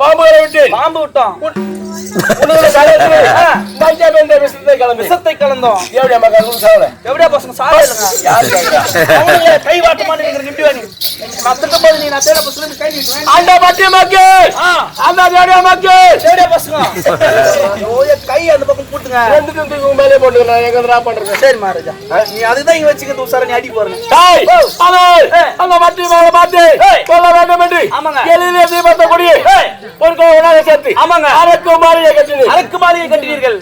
பாம்புகளை விட்டு பாம்பு விட்டோம். விஷத்தை கலந்தோம். எப்படியா பசங்க சாலை இல்லைங்க கை வாட்ட மாட்டேங்கிற நிமிடம் மத்த போது நீ நான் தேட பசங்க கை நீட்டுவேன். அந்த பட்டி மக்கள் அந்த தேடிய மக்கள் தேடிய பசங்க கை அந்த பக்கம் போட்டுங்க. ரெண்டு மேலே போட்டுங்க. நான் எங்க பண்றேன். சரி மகாராஜா நீ அதுதான் இங்க வச்சுக்கிறது உசார நீ அடி போறேன். அந்த பட்டி மேல மாட்டி சொல்ல வேண்டும் என்று எளிதிலே தீபத்தை கொடி பொருட்களை உணவை சேர்த்து ஆமாங்க அரக்கு மாளிகை கட்டினீர்கள். அரக்கு மாளிகை கட்டினீர்கள்.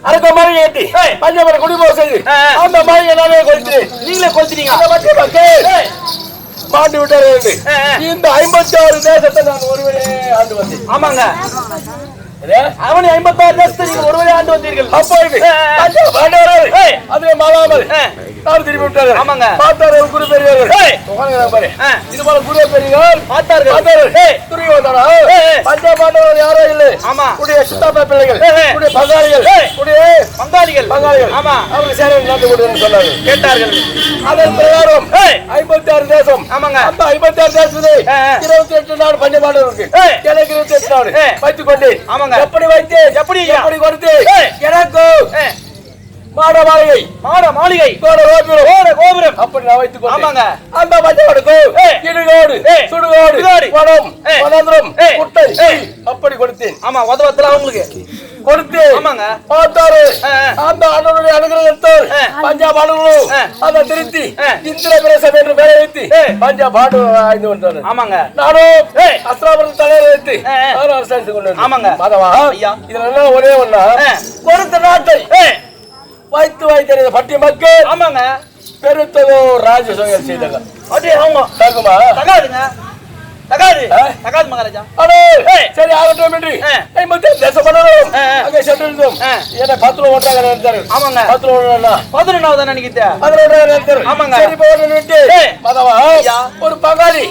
அரக்கு மாளிகை கட்டி பஞ்சமர குடிபோக செய்து அந்த மாளிகை நானே கொளுத்தினேன். நீங்களே கொளுத்தினீங்க. அந்த பட்டி மக்கள் மாட்டி விட்டார்கள். இந்த 56 தேசத்தை நான் ஒருவரே ஆண்டு வந்தேன். ஆமாங்க அவனை 56 தேசத்தை நீங்க ஒருவரே ஆண்டு வந்தீர்கள். அப்பொழுது அதே மாலாமல் நான் திரும்பி விட்டார்கள். ஆமாங்க பார்த்தார்கள் குரு பெரியவர்கள். இது போல குரு பெரியவர்கள் பார்த்தார்கள். துரியோதனா பஞ்சபாண்டவர்கள் யாரோ இல்லை. ஆமா உடைய சித்தாப்பா பிள்ளைகள் உடைய பங்காளிகள் உடைய பங்காளிகள் ஆமா அவங்க சேவை நடந்து கொடுன்னு சொன்னார்கள். கேட்டார்கள். அதன் பிரகாரம் 56 தேசம். ஆமாங்க அந்த 56 தேசத்தை 28 நாள் பஞ்சபாண்டவருக்கு எனக்கு 28 நாள் வைத்துக் கொண்டு ஆமாங்க எப்படி வைத்து எப்படி கொடுத்து எனக்கு மாட மாளிகை கோபுரம் அப்படி நான் வைத்துக் கொண்டேன். ஆமாங்க அந்த பஞ்சபாண்டுக்கு இடுகோடு சுடுகோடு வனம் வனந்திரம் குட்டை அப்படி கொடுத்தேன். ஆமா உதவத்துல அவங்களுக்கு கொடுத்து ஆமாங்க பார்த்தாரு. அந்த அண்ணனுடைய அனுகிரகத்தால் பஞ்சாபாண்டுகளும் அதை திருத்தி இந்திர பிரசம் என்று பெயரை வைத்து பஞ்சாபாண்டு ஆய்ந்து வந்தாரு. ஆமாங்க நானும் அஸ்திராபுரத்து தலைவர் வைத்து நானும் அரசாங்கம் கொண்டு வந்தேன். ஆமாங்க மாதவா இதுல என்ன ஒரே ஒண்ணா கொடுத்த நாட்டை வைத்து பட்டி மக்கள் ஆமாங்க பெருத்ததோ ராஜசோகம் செய்தாங்க. அப்படியே அவங்க தகுமா தகாதுங்க தகாது மகாராஜா. சரி ஆகட்டும் என்று தேசம் பண்ணணும் அங்கே சென்றிருந்தோம். என்ன 10 ஓட்டாக நினைத்தாரு. ஆமாங்க 10 11 நினைக்கிட்ட 11 நினைத்தாரு. ஆமாங்க சரி போகணும் விட்டு மாதவா ஒரு பங்காளி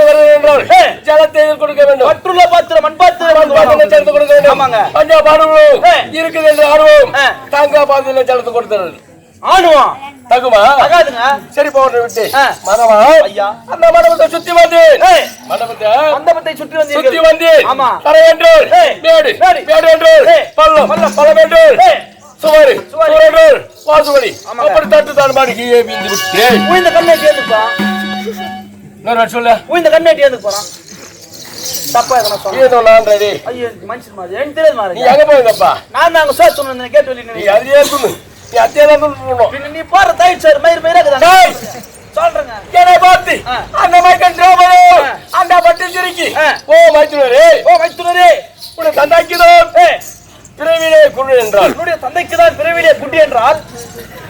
வருவது என்றால் ஜலத்தை கொடுக்க வேண்டும். பற்றுள்ள பாத்திரம் மண் பாத்திரம் ஜலத்தை கொடுக்க வேண்டும். ஆமாங்க பஞ்சாபாடுகளும் இருக்குது என்று ஆடுவோம். தாங்கா பாதியில ஜலத்தை கொடுத்தாரு. ஆடுவோம் தகுமா தகாதுங்க. சரி போகணும் விட்டு மாதவா ஐயா அந்த மண்டபத்தை சுத்தி வந்து மண்டபத்தை சுத்தி வந்து ஆமா கரை என்றால் மேடு என்றால் பள்ளம் பள்ளம் என்றால் சுவர் என்றால் வாசுவலி அப்படி தட்டு தான் மாடி கீழே வீழ்ந்து விட்டு இந்த கண்ணாட்டி ஏந்துப்பா இன்னொரு சொல்ல இந்த கண்ணாட்டி ஏந்து போறான். தப்பா ஏதோ நான்றது ஐயோ மனுஷன் மாதிரி எனக்கு தெரியாது மாதிரி. நீ எங்க போயிருந்தப்பா? நான் அங்க சோறு சொன்னேன் கேட்டு சொல்லி நீ அதையே சொல்லு. நீ அத்தையதான் சொல்லணும். நீ போற தயிர் சார் மயிர் சொல்றேங்க என்னை பார்த்து அந்த மைக்கன் அந்த பட்டி திருக்கி மைத்துனரே உடைய தந்தைக்குதான் பிறவிலே குருடு என்றால் உன்னுடைய தந்தைக்குதான் பிறவிலே குட்டி என்றால்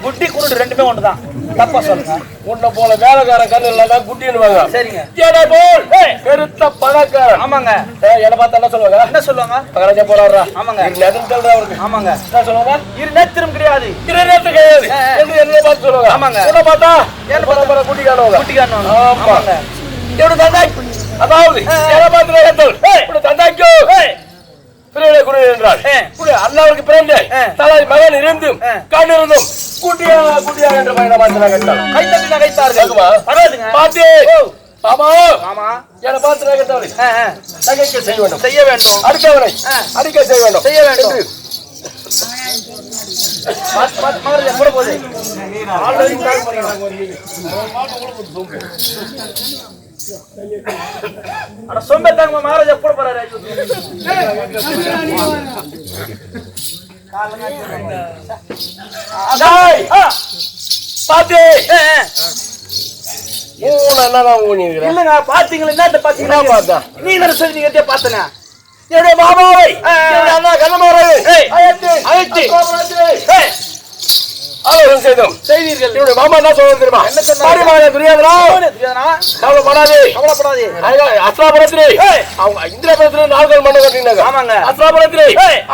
குட்டி குருடு ரெண்டுமே ஒண்ணுதான். தப்பா சொல்லுங்க. உன்னை போல வேலைக்காரன் கண்ணு இல்லாத குட்டின்னுவாங்க. சரிங்க என்னை போல் பெருத்த பணக்காரன். ஆமாங்க என்னை பார்த்து என்ன சொல்லுவாங்க? என்ன சொல்லுவாங்க? பகராஜா போறாரா? ஆமாங்க அவருக்கு ஆமாங்க என்ன சொல்லுவாங்க? இரு நேத்திரம் கிடையாது கிடையாது என்ன பார்த்து சொல்லுவாங்க. ஆமாங்க உன்னை பார்த்தா என்ன குட்டி காணுவாங்க. ஆமாங்க எப்படி தந்தாய் அதாவது என்னை பார்த்து தந்தாய்க்கோ குரு என்றார். அல்லாவுக்கு பிறந்த தலை மகன் இருந்தும் கண் இருந்தும் குட்டியா என்ற பையனை பார்த்து கைத்தார்கள். பாத்து ஆமா ஆமா என்னை பார்த்து நகைக்க செய்ய வேண்டும் அடுத்தவரை அடிக்க செய்ய வேண்டும். சொம்பத்தாங்க மகாராஜா போட போறாரு. பாத்து இல்லங்க பாத்தீங்களா என்ன பாத்தீங்களா? பார்த்தா நீ என்ன சொல்லி பார்த்தன என்னுடைய மாமாவை அண்ணா கண்ணமாரை அழைத்து ஆலோசனை செய்தோம் செய்தீர்கள். என்னுடைய மாமா என்ன சொல்றது தெரியுமா? கவலைப்படாதே அஸ்திராபுரத்திலே அவங்க இந்திரபுரத்திலே 4 மண்டபம் கட்டினாங்க. ஆமாங்க அஸ்திராபுரத்திலே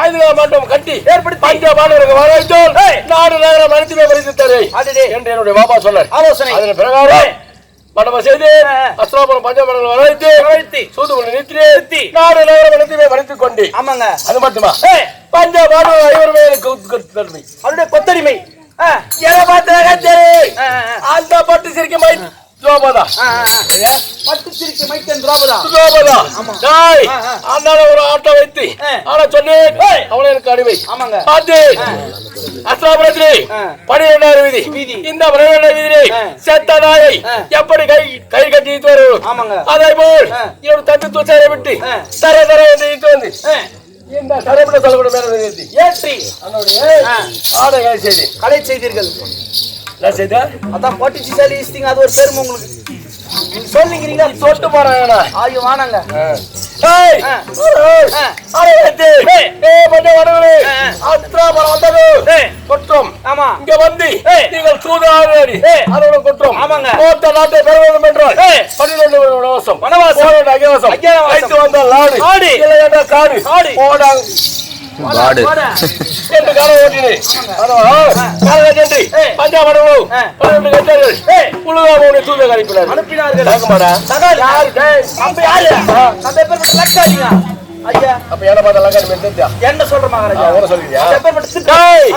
5 மண்டபம் கட்டி ஏற்படுத்தி பஞ்சபாண்டவருக்கு வரவேற்றோம். நாடு நகரம் அனைத்துமே பரிசுத்தாரு என்று என்னுடைய மாமா சொன்னார். ஆலோசனை அதன் பிரகாரம் மண்டபம் செய்து அஸ்திராபுரம் பஞ்சபாண்டவர்கள் வரவேற்று சூதுமணி நிறுத்தி நாடு நகரம் அனைத்துமே பறித்துக் கொண்டு. ஆமாங்க அது மட்டுமா பஞ்சபாண்டவர் 5 பேருக்கு அவருடைய கொத்தடிமை அந்த பட்டு சிரிக்க துரோபதா பட்டு சிரிக்கு மைக்கன் துரோபதா துரோபதா ஆமா டேய் அண்ணால ஒரு ஆட்டோ வைத்து ஆனா சொன்னேன் அவளே எனக்கு அடிமை ஆமாங்க பாத்து அஸ்ராபுரத்திலே 12 வீதி இந்த 12 வீதியிலே செத்த நாயை எப்படி கை கட்டி வரும் ஆமாங்க அதே போல் இவரு தட்டு தூச்சரை விட்டு தர என்று இட்டு வந்து இந்த தரப்பட சொல்லக்கூடிய மேல நிறுத்தி ஏற்றி அதோட கலை செய்தீர்கள் என்ன செய்த அதான் போட்டிச்சு சாலி இஸ்திங்க அது ஒரு பெருமை உங்களுக்கு சொல்லிக்கிறீங்க தொட்டு போறாங்க ஐயோ வானாங்க இங்க வந்து நீங்கள் சூதாடி அதோட குற்றம் கோட்ட நாட்டை பெற வேண்டும் என்றால் 12 வனவாசம் அகிவாசம் வந்தால் நாடு இல்லை காடு போடாங்க வாடு என்று கால ஓட்டினே காலகட்டி பஞ்சாபடவு 12 கட்டர்கள் புழுவாமோனை தூத கணிப்பினார் அனுப்பினார்கள் தாக்கமாடா யாரு அப்ப யாரு அந்த பேர் லக்காடிங்க ஐயா அப்ப என்ன பார்த்தா லக்காடி மெத்தா என்ன சொல்ற மகாராஜா அவர சொல்றியா அந்த பேர் மட்டும் டேய்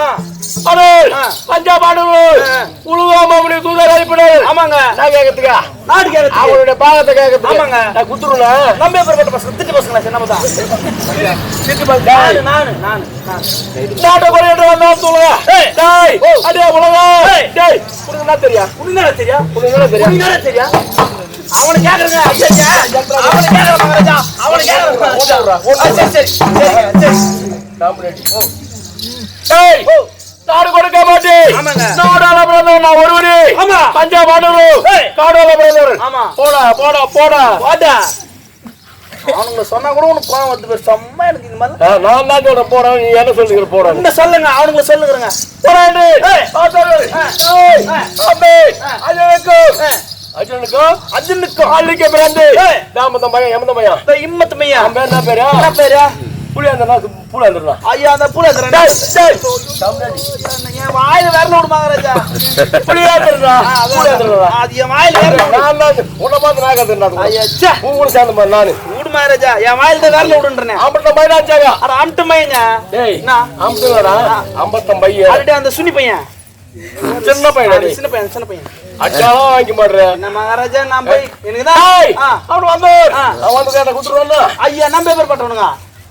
அடல் பஞ்சாபடவு புழுவாமோனை தூத கணிப்பினார் ஆமாங்க நான் கேக்குதுங்க நாடு கேக்குது அவருடைய பாகத்தை கேக்குது ஆமாங்க நான் குத்துறேனா நம்ம பேர் மட்டும் பசங்க திட்டு பசங்களா சின்னமதா சிட்டி பஸ் நான் நாட்டை கொண்டு வந்தா சொல்லுங்க டேய் அடே உலகா டேய் உனக்கு என்ன தெரியா அவன கேக்குறங்க ஐயா அவன கேக்குற மகாராஜா அவன கேக்குற சரி டேய் நாடு கொடுக்க மாட்டேன் நாடால பிரதமர் நான் ஒருவரே பஞ்சாப் ஆடுரு காடோல பிரதமர் போடா அவனுங்க சொன்னா கூட உனக்கு கோவம் வந்து பேர் செம்ம எனக்கு இந்த மாதிரி நான் தான் சொல்றேன் போறேன் நீ என்ன சொல்லுகிற போறேன் இந்த சொல்லுங்க அவனுங்க சொல்லுகிறங்க போறாண்டு அர்ஜுனுக்கும் அள்ளிக்க பிறந்து தாமதம் பையன் எமந்த பையன் இம்மத்து மையா என்ன பேரு புலியாந்திரா ஐயா அந்த புலியாந்திரா என் வாயில வரல விடு மகாராஜா புலியாந்திரா அது என் வாயில வரல நான் உன்னை பார்த்து நான் கத்துறேன் ஐயா கூட சேர்ந்த மாதிரி நானு விடு மகாராஜா என் வாயில வரல விடுன்றேன் அம்பட்ட பையனாச்சாங்க அட அம்ட்டு மையங்க டேய் அம்பட்டடா அம்பட்டம் பையன் ஆல்ரெடி அந்த சுனி பையன் சின்ன பையன் சின்ன பையன் அச்சாலும் வாங்கி மாட்டேன் என்ன மகாராஜா நான் போய் எனக்கு தான் அவன் வந்து அவன் வந்து கேட்ட குத்துருவானா ஐயா நம்ம பேர் பட்டவனுங்க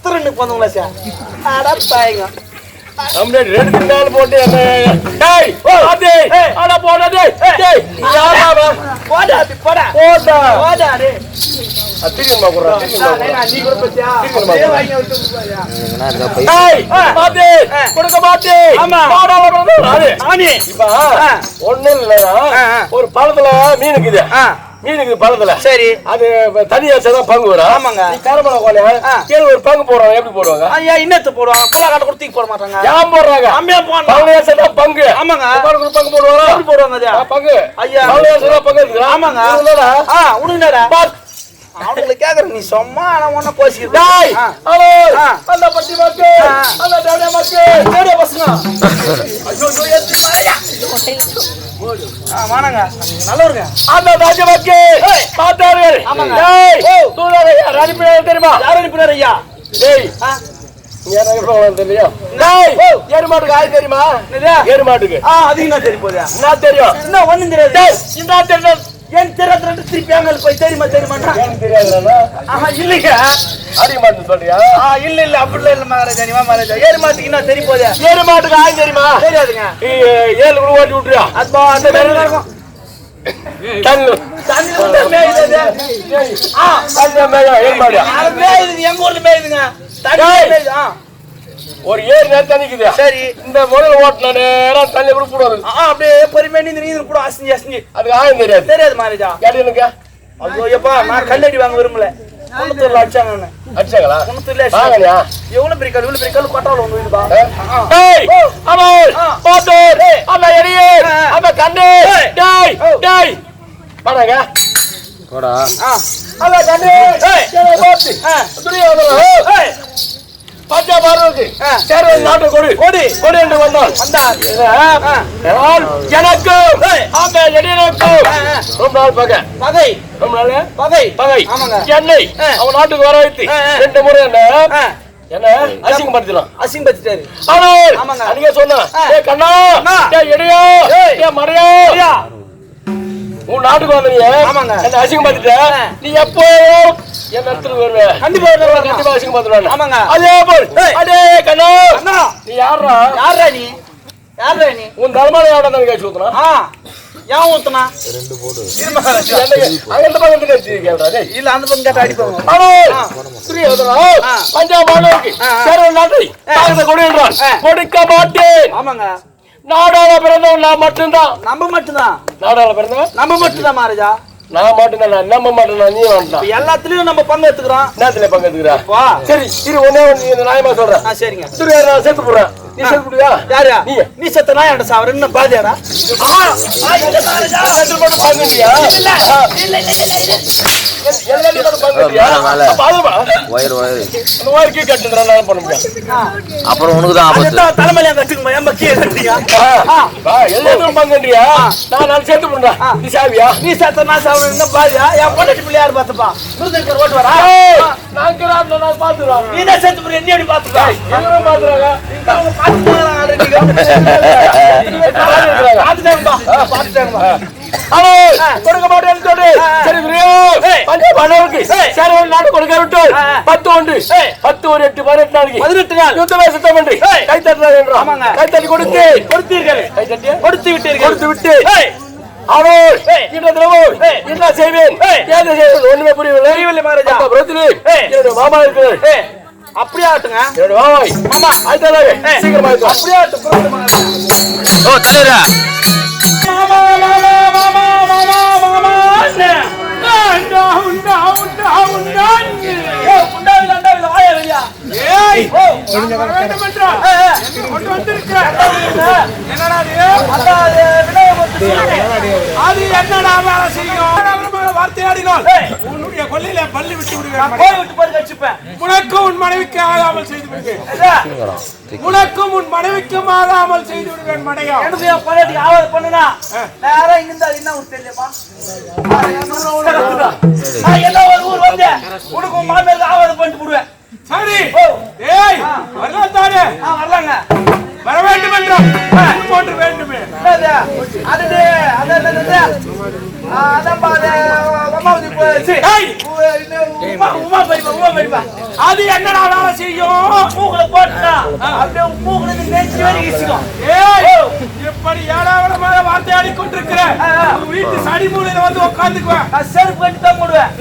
திருநுக்கு வந்தவங்களா சார் அட பாயங்க நம்மளே ரெண்டு நாள் போட்டு என்ன டேய் அட போடா டேய் யாரா போடா போடா டேய் அத்திரிமா குறா நீ கூட பத்தியா அப்படியே வாங்கி விட்டு போறியா டேய் கொடுக்க மாட்டேன் ஆமா போடா நானே இப்ப ஒண்ணு இல்ல ஒரு பழத்துல மீன் இருக்குது மீனுக்கு பழத்துல சரி அது தனியா தான் பங்கு வரும் ஆமாங்க நீ கரமல கோலையா கீழ ஒரு பங்கு போடுவாங்க எப்படி போடுவாங்க ஐயா இன்னத்து போடுவாங்க குலா காட்ட கூட தூக்கி போட மாட்டாங்க ஏன் போடுறாங்க அம்மையா போறாங்க பழனியா சதா பங்கு ஆமாங்க ஒரு பங்கு போடுவாங்க எப்படி போடுவாங்க அது பங்கு ஐயா பழனியா சதா பங்கு இருக்கு ஆமாங்க உடுங்கடா அவனுங்களை கேக்குற நீ சும்மா ஒன்ன போசிக்கிட்டு டேய் ஹலோ அந்த பட்டி மக்கே அந்த டேடே மக்கே டேடே பசங்க ஐயோ ஏத்தி மாயா வாங்க நல்லவருங்க அந்த ராஜ மக்கே பாத்தாரு ஆமாங்க டேய் தூளரையா ராணிபினார் தெரியுமா யார் அனுப்பினார் ஐயா டேய் ஏன் எப்பறம் தெரியா டேய் ஏறு மாட்டுக்கு ஆய் தெரியுமா ஏறு மாட்டுக்கு அது என்ன தெரியும் போதா என்ன தெரியும் என்ன ஒண்ணும் தெரியாது டேய் இந்த தெரியும் ஏன் தெரியாத திருப்பி அங்க போய் தெரியுமா ஏன் தெரியாதுடா இல்லைங்க அடி மாட்டு சொல்றியா இல்ல அப்படி இல்ல மகாராஜா நீ மகாராஜா ஏறு மாட்டுக்கு என்ன தெரியும் போதா ஏறு மாட்டுக்கு ஆய் தெரியுமா தெரியாதுங்க ஏழு கூட ஓட்டி விட்டுறியா அது அந்த மாதிரி இருக்கும் தண்ணி மேயுது எங்க ஊர்ல மேயுதுங்க ஒரு ஏழு நேரம் தண்ணிக்குது சரி இந்த முதல்ல ஓட்டின நேரம் தண்ணி கூட போடுவாரு அப்படியே பொறுமையா நீங்க கூட அசிஞ்சு அசிஞ்சு அதுக்கு ஆயம் தெரியாது தெரியாது மகாராஜா எனக்கு ஐயோ எப்பா நான் கல்லடி வாங்க விரும்பல குணத்தூர்ல அடிச்சாங்க அடிச்சாங்களா குணத்தூர்ல வாங்கலையா எவ்வளவு பெரிய கல் கொட்டாவில் வந்து விடுபா அந்த எரியே அந்த கண்ணு டேய் டேய் பாருங்க போடா அந்த கண்ணு பஞ்சாப் ஆர்வருக்கு நாட்டு கொடு கொடு கொடு என்று வந்தால் எனக்கு அந்த எடியனுக்கும் ரொம்ப நாள் பகை பகை ரொம்ப நாள் பகை பகை என்னை அவன் நாட்டுக்கு வர வைத்து 2 முறை என்ன அசிங்கப்படுத்தலாம் அசிங்கப்படுத்திட்டாரு அன்னைக்கே சொன்னா கண்ணா எடியா மறையா உன் நாட்டுக்கு வந்தீங்க. ஆமாங்க. என்ன அசிங்கம் பார்த்துட்ட நீ எப்போ என் இடத்துல வருவே? கண்டிப்பா கண்டிப்பா அசிங்கம் பார்த்துருவாங்க. ஆமாங்க. அதே போல் அடே கண்ணா அண்ணா நீ யாரா? யாரா நீ? யாரா நீ? உன் தர்மான யாவட கேட்டு ஊத்துனா? ஏன் ஊத்துனா? ரெண்டு போடு அந்த பக்கம் கேட்டா இல்ல அந்த பக்கம் கேட்டா அடிப்பாங்க. பஞ்சாப் கொடுக்க மாட்டேன். ஆமாங்க. நாடாள பிறந்தவன் நான் மட்டும்தான். நம்ம மட்டும்தான். நாடாள பிறந்தவன் நம்ம மட்டும்தான் மகாராஜா. நான் மாட்டேன். நம்ப மாட்டேன். நீ வேண்டாம். எல்லாத்துலயும் நம்ம பங்கு எடுத்துக்கிறோம். என்னத்துல பங்கு எடுத்துக்கிறா? சரி இரு ஒன்னே ஒன்று நியாயமா சொல்றேன். சரிங்க. நான் சேர்த்து போடுறேன். நீ சேர்த்து போடுவியா? யாரா நீ செத்த நாய் என்கிட்ட சாவர என்ன பாதியாடா? அப்புறம் உனக்கு தான் ஆபத்து. தலைமையில கட்டுங்க. நான் சேர்த்து போடுறேன். நீ சாவியா? நீ செத்த நான் சாவர என்ன பாதியா? என் பொண்ணு பிள்ளை யாரு பாத்துப்பா? முருகன் ஓட்டு வரா? நான் பாத்துறேன். நீ தான் சேர்த்து போற. என்ன பாத்துப்பா? பாத்துறாங்க. கொடுக்க மாட்டேன்னு சொல்லி நாடு கொடுக்க விட்டு 10 ஒன்று 10 ஒரு 8 18 நாளைக்கு 18 நாள் யுத்தமே சுத்தம் பண்ணி கை தட்டுறாங்க. கை தட்டி கொடுத்தீர்கள். கை தட்டி கொடுத்து விட்டு அவள் என்ன செய்வேன் ஒண்ணுமே புரியவில்லை மகாராஜா. மாமா இருக்கிறார். அப்படியே ஆட்டுங்க. மாமா சீக்கிரமா அப்படியே ஆட்டு. ஓ தலைவரா உன்னுடைய கொல்லையில பள்ளி விட்டு விடுவேன். உனக்கும் உன் மனைவிக்கு ஆகாமல் செய்து விடுவேன். உனக்கும் உன் மனைவிக்கும் ஆகாமல் செய்து விடுவேன். மனையா எனக்கு என் பணத்துக்கு ஆவாது பண்ணுனா நேரா இங்கிருந்தா என்ன ஊர் தெரியப்பா? எல்லாம் ஒரு ஊர் வந்து உனக்கு உன் மாமியாருக்கு ஆவாது பண்ணிட்டு விடுவேன். சரி ஏய் வரலாம் தானே? வரலாங்க. வர வேண்டும் என்றால் போட்டு வேண்டுமே. அது என்னடா வேலை செய்யும்? எப்படி ஏழாவிடமான வார்த்தை ஆடிக்கொண்டிருக்கிற வீட்டு சடி மூலையில வந்து உட்காந்துக்குவேன். செருப்பு கட்டி தான் போடுவேன்.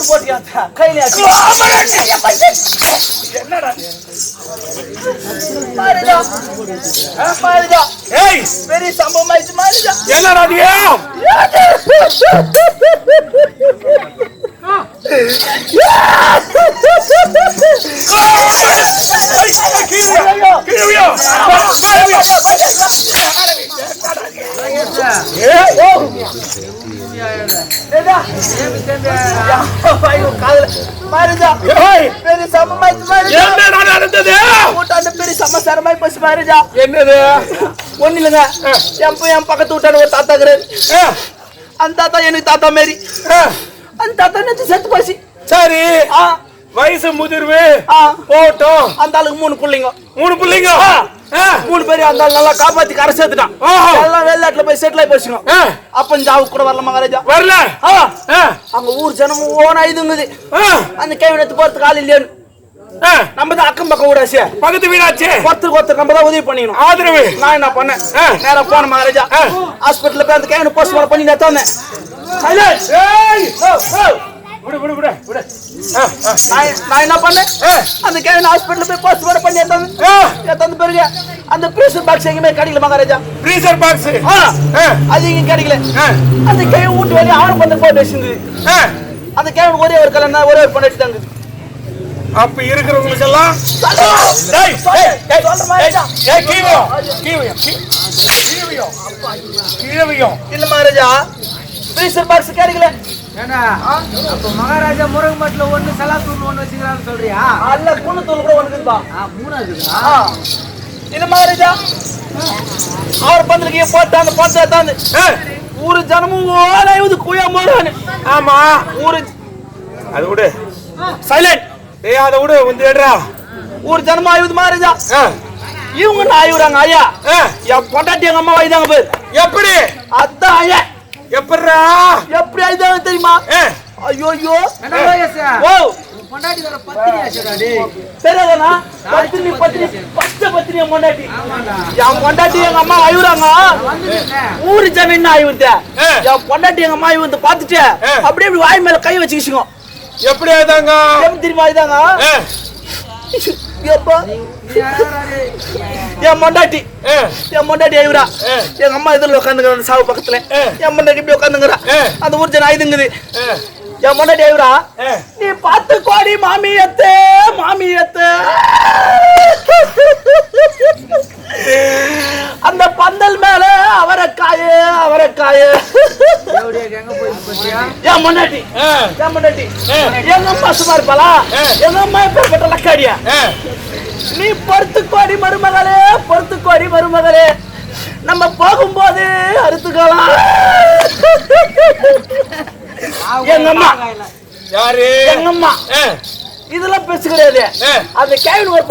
போட்டியா கையில என்னடா மாறிடா மாறிடா ஏய் பெரிய சம்பவம் ஆயிடுச்சு மாறிடா என்னடா நீ பெரிய சமாச்சாரமாய் போச்சு மாறிடா என்னது ஒண்ணு இல்லைங்க என் பக்கத்து விட்டான ஒரு தாத்தா இருக்கிறாரு அந்த தாத்தா எனக்கு தாத்தா மாரி அந்த தாத்தா நினைச்சு செத்து போச்சு சரி ஆ வயசு முதிர்வு ஆ போட்டோம் அந்த ஆளுக்கு 3 பிள்ளைங்க 3 பிள்ளைங்க 3 பேர் அந்த ஆள் நல்லா காப்பாத்தி கரை சேர்த்துட்டான் எல்லாம் வெளிநாட்டுல போய் செட்டில் ஆகி போச்சுங்க அப்பன் ஜாவு கூட வரல மகாராஜா வரல அங்க ஊர் ஜனமும் ஓனா இதுங்குது அந்த கைவினத்து போறதுக்கு ஆள் இல்லையான்னு நம்ம தான் அக்கம் பக்கம் விடாச்சு பக்கத்து வீடாச்சு ஒருத்தருக்கு நம்ம தான் உதவி பண்ணிக்கணும் ஆதரவு நான் என்ன பண்ணேன் நேரா போன மகாராஜா ஹாஸ்பிட்டல்ல போய் அந்த கைவின போஸ்ட்மார்ட்டம் பண்ணி நான் தந்தேன் விடு விடு விடு விடு நான் என்ன பண்ணேன் அந்த கைவின ஹாஸ்பிட்டல்ல போய் போஸ்ட்மார்ட்டம் பண்ணி தந்த பிறகு அந்த பிரீசர் பாக்ஸ் எங்கேயுமே கிடைக்கல மகாராஜா ஃப்ரீசர் பாக்ஸ் அது எங்க கிடைக்கல அந்த கையை வீட்டு வெளியே ஆறு பந்தல் போட்டு வச்சிருந்தது அந்த கைவின ஒரே ஒரு கல்யாணம் ஒரே ஒரு பண்ணிட்டு தாங்க அப்ப இருக்கிறவங்களுக்கு எல்லாம் இல்ல மகாராஜா பிரீசர் பாக்ஸ் கிடைக்கல அப்ப மகாராஜா முருகமட்ல ஒண்ணு சலாத்தூள் ஒண்ணு வச்சுக்கிறான்னு சொல்றியா? அல்ல குணத்தூள் கூட ஒண்ணு இருக்குப்பா. மூணாவதுக்கா? இல்ல மகாராஜா அவர் பந்தலுக்கு போட்டாங்க போட்டாங்க ஊரு ஜனமும் ஓலையுது குயா மோறானு. ஆமா ஊரு அது விடு சைலண்ட். ஏய் அத விடு வந்து ஏடுறா. ஊரு ஜனமா ஆயுது மகாராஜா. இவங்க நான் ஆயுறாங்க ஐயா. என் பொண்டாட்டி எங்க அம்மா வாய்தாங்க பேர். எப்படி? அதான் ஐயா. எப்படிடா? எப்படி ஆயுதாங்க தெரியுமா? ஐயோ ஐயோ. ஓ பொண்டாட்டி வர பத்தினி ஆச்சடா டேய். தெரியாதனா? பத்தினி பச்சை பத்தினி பொண்டாட்டி. என் பொண்டாட்டி எங்க அம்மா ஆயுறாங்க. ஊரு ஜனம் என்ன ஆயுது? என் பொண்டாட்டி எங்க அம்மா வந்து பாத்துட்டு அப்படியே வாய் மேல கை வச்சுக்கிச்சுங்க. எப்படி ஆயுதாங்க? எப்படி தெரியுமா ஆயுதாங்க? என் பொண்டாட்டி ஆயுறா. எங்க அம்மா இதுல உட்காந்துங்க சாவு பக்கத்துல. என் பொண்டாட்டி இப்படி உட்காந்துங்கிறா. அந்த ஊர் ஜனம் ஆயுதுங்குது. என் பொண்டாட்டி ஆயுறா. நீ 10 கோடி மாமியத்து அந்த பந்தல் மேல அவரைக்காய என் பொண்டாட்டி எங்க அம்மா சும்மா இருப்பாளா? எங்க அம்மா எப்பேற்பட்ட லக்காடியா? நீ 10 கோடி மருமகளே நம்ம போகும்போது அறுத்துக்கலாம். எங்க அம்மா யாரு? எங்க அம்மா இதெல்லாம் பேச கிடையாது. அந்த கேள்வி ஒரு